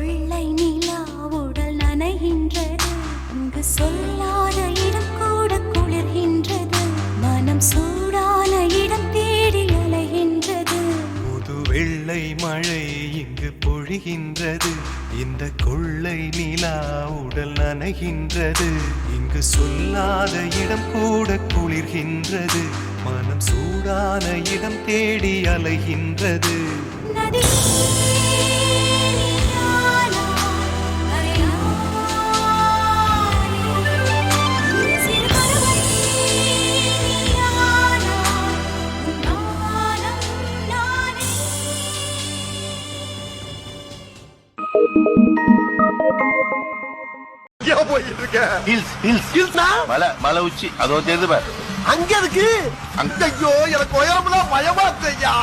கொள்ளை நிலா உடல் நனைகின்றது, இங்கு சொல்லாத இடம் கூட குளிர்கின்றது, மனம் சூடான இடம் தேடி அலைகின்றது. புது வெள்ளை மழை இங்கு பொழிகின்றது, இந்த கொள்ளை நிலா உடல் நனைகின்றது, இங்கு சொல்லாத இடம் கூட குளிர்கின்றது, மனம் சூடான இடம் தேடி அலைகின்றது. மலை உச்சி அதோ தெரியுது பாரு. அங்க இருக்கு. ஐயோ எனக்கு உயரம்லாம் பயமா இருக்கையா.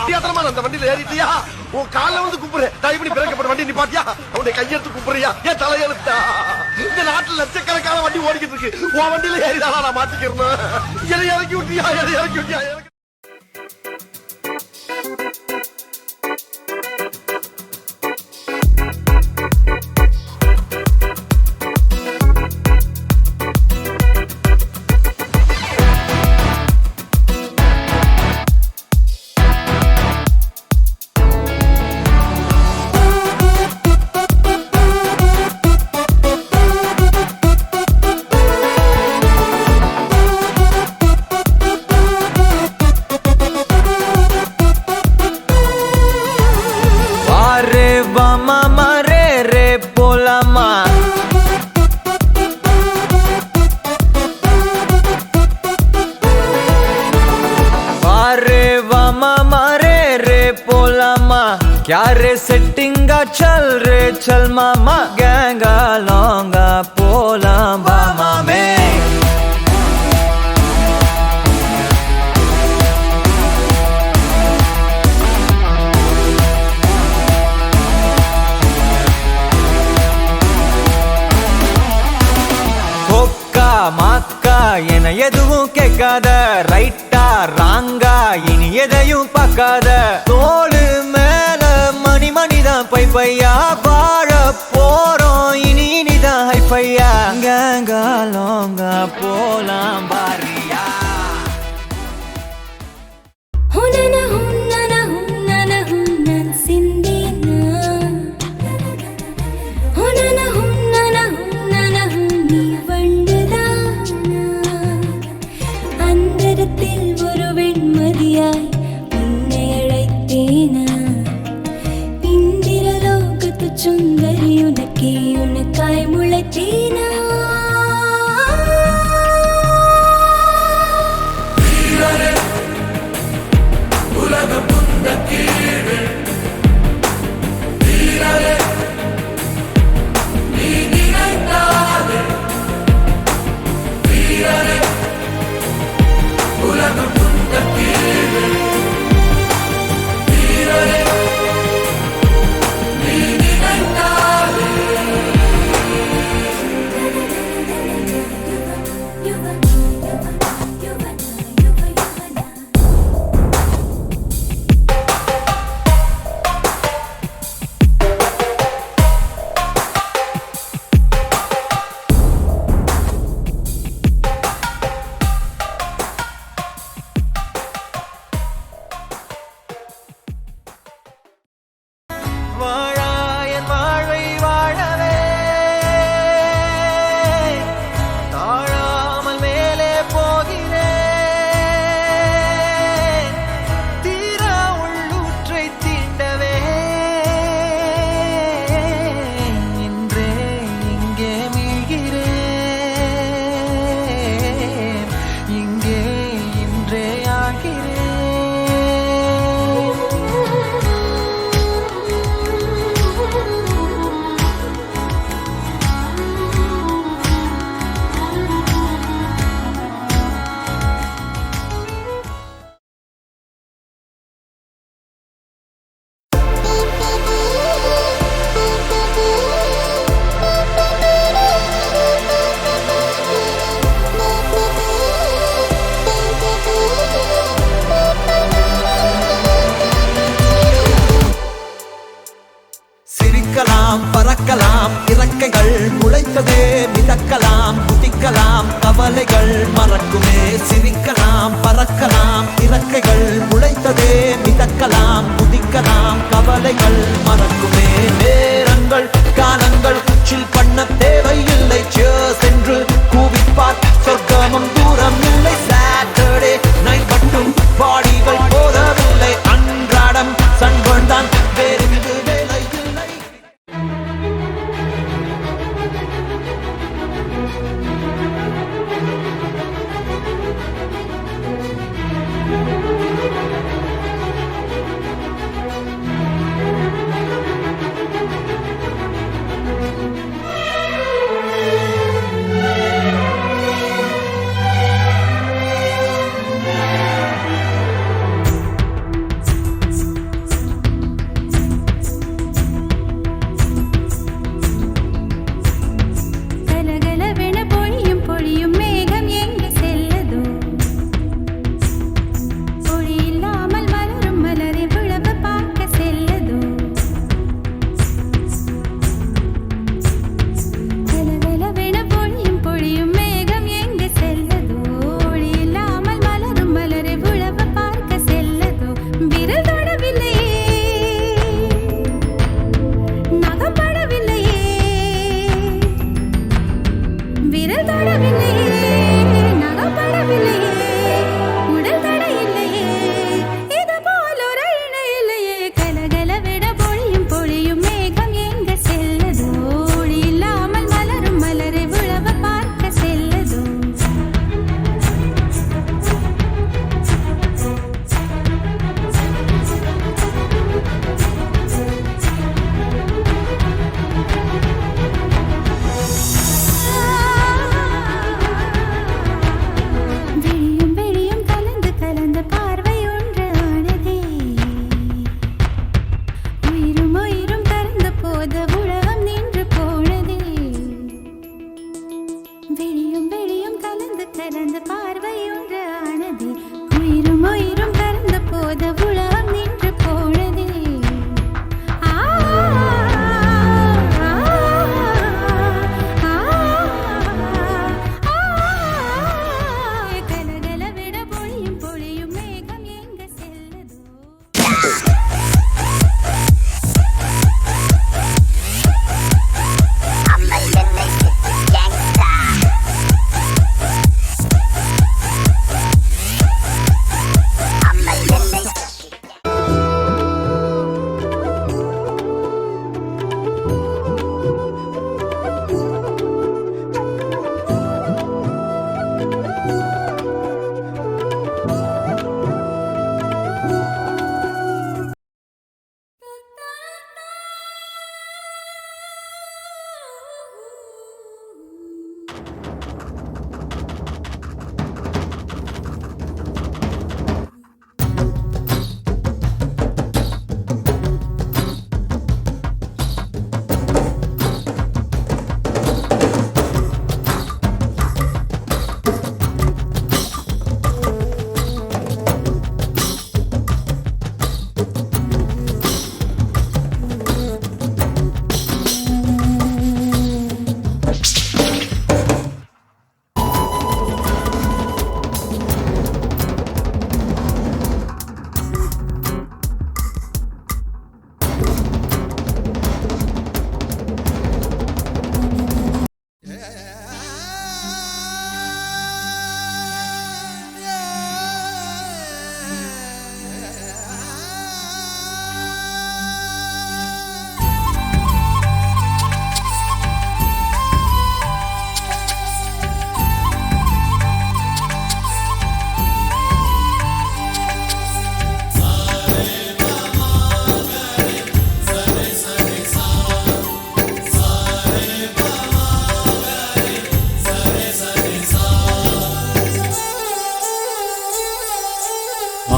அந்த வண்டியில ஏறிட்டியா? உன் கால வந்து கூப்பிடுறேன். தயவு பண்ணி பிரேக்கப்பட்ட வண்டி நிப்பாட்டியா? அவனுடைய கையெடுத்து கூப்பிடுறியா? ஏன் தலையெழுத்தா? இந்த நாட்டுல லட்சக்கணக்கான வண்டி ஓடிக்கிட்டு இருக்கு. உன் வண்டியில ஏறிதானா நான் மாத்திக்கிறேன். என்னை இறக்கி விட்டியா? என்னை இறக்கி விட்டியா? क्या रे सेटिंगा चल रे चल मामा गैंगा लौंगा पोला बामा में कोक्का माक्का என எதுவும் கேட்காத ரைட்டா ராங்கா இனி எதையும் பார்க்காத தோளு மேல மணி மணிதான் பை பையா வாழ போறோம் இனி இனிதான் ஹைஃபையா கேங்கா லோங்கா போலாம் பாரியா ஒரு வெண்மதியாய் உன்னை அழைத்தேனா, இந்திரலோகத்து சுந்தரி உனக்கே உனக்காய் முளைத்தேனா. உலகம் புந்த கீழே வீரரே நீ நினைத்தாலே வீரரே உலகம் புந்த கீழே வீரரே நீ நினைத்தாலே மறக்குமே. சிரிக்கலாம் பறக்கலாம் இறக்கைகள் முளைத்ததே, மிதக்கலாம் குதிக்கலாம் கவலைகள் மறக்குமே. நேரங்கள் காலங்கள் குச்சில் பண்ண தேவையில்லை, சேர்ஸ் என்று கூவிப்பார் சொர்க்கமும் தூரம் இல்லை. சாட்டர்டே நைட் மட்டும் பாடிகள் போதவில்லை, அன்றாடம் சன்பர்ன் தான் வேறெங்கு வேலை இல்லை. கலகலவென பொழியும் பொழியும் மேகம் எங்கு செல்லதோ, பொழி இல்லாமல் மலரும் மலரை விழவு பார்க்க செல்லதோ. கலகலவென பொழியும் பொழியும் மேகம் எங்கு செல்லதோ, பொழி இல்லாமல் மலரும் மலரை விழவு பார்க்க செல்லதோ. விரல் தொடவில்லையே, நகப்படவில்லையே, விரல் தொடவில்லையே, நகப்படவில்லையே, உடல் தட இல்லையே, இது போல் ஒரு இணை இல்லையே. கலகலவென பொழியும் பொழியும் மேகம் எங்கு செல்லதோ, ஒளி இல்லாமல் மலரும் மலரை விழவ பார்க்க செல்லதோ. விழியும் விழியும் கலந்து கலந்த பார்வை ஒன்று ஆனதே, உயிரும் உயிரும் கலந்த போத உலகம் நின்று போனதே. விழியும் விழியும் கலந்து கலந்த பார்வை ஒன்று ஆனதே, உயிரும் உயிரும் கலந்த போத உலகம் நின்று போனதே. ஆ கலகலவென பொழியும் பொழியும் மேகம் எங்கு செல்லதோ.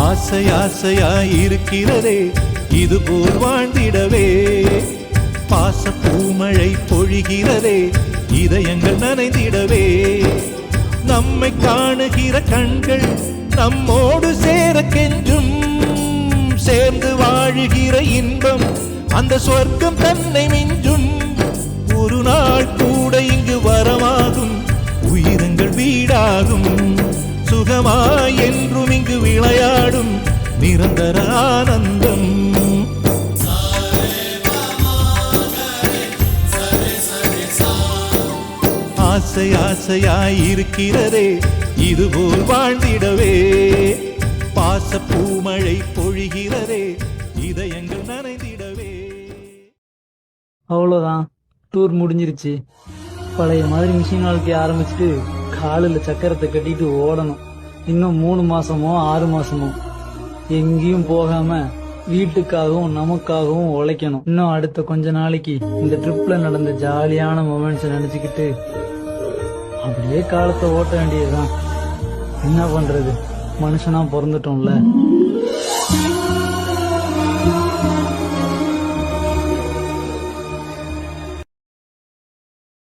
ஆசை ஆசையாயிருக்கிறதே இது போல் வாழ்ந்திடவே, பாச பூமழை பொழிகிறதே இதயங்கள் நனைந்திடவே. நம்மை காணுகிற கண்கள் நம்மோடு சேர கெஞ்சும், சேர்ந்து வாழுகிற இன்பம் அந்த சொர்க்கம் தன்னை மிஞ்சும். ஒரு நாள் கூட இங்கு வரமாகும், உயிரங்கள் வீடாகும். சுகமாய் என்றும் இங்கு விளையாடும் நிரந்தர ஆனந்தம். ஆசை ஆசையாய் இருக்கிறதே இதுபோல் வாழ்ந்திடவே, பாச பூமழை பொழிகிறதே இதயங்கள் நனைந்திடவே. அவ்வளோதான், டூர் முடிஞ்சிருச்சு. பழைய மாதிரி மிஷின் வாழ்க்கைய ஆரம்பிச்சுட்டு காலில் சக்கரத்தை கட்டிட்டு ஓடணும். இன்னும் 3 மாசமோ 6 மாசமோ எங்கேயும் போகாம வீட்டுக்காகவும் நமக்காகவும் உழைக்கணும். இன்னும் அடுத்த கொஞ்ச நாளைக்கு இந்த ட்ரிப்ல நடந்த ஜாலியான மொமெண்ட்ஸ் நினைச்சுக்கிட்டு அப்படியே காலத்தை ஓட்ட வேண்டியதுதான். என்ன பண்றது, மனுஷனா பிறந்துட்டோம்ல.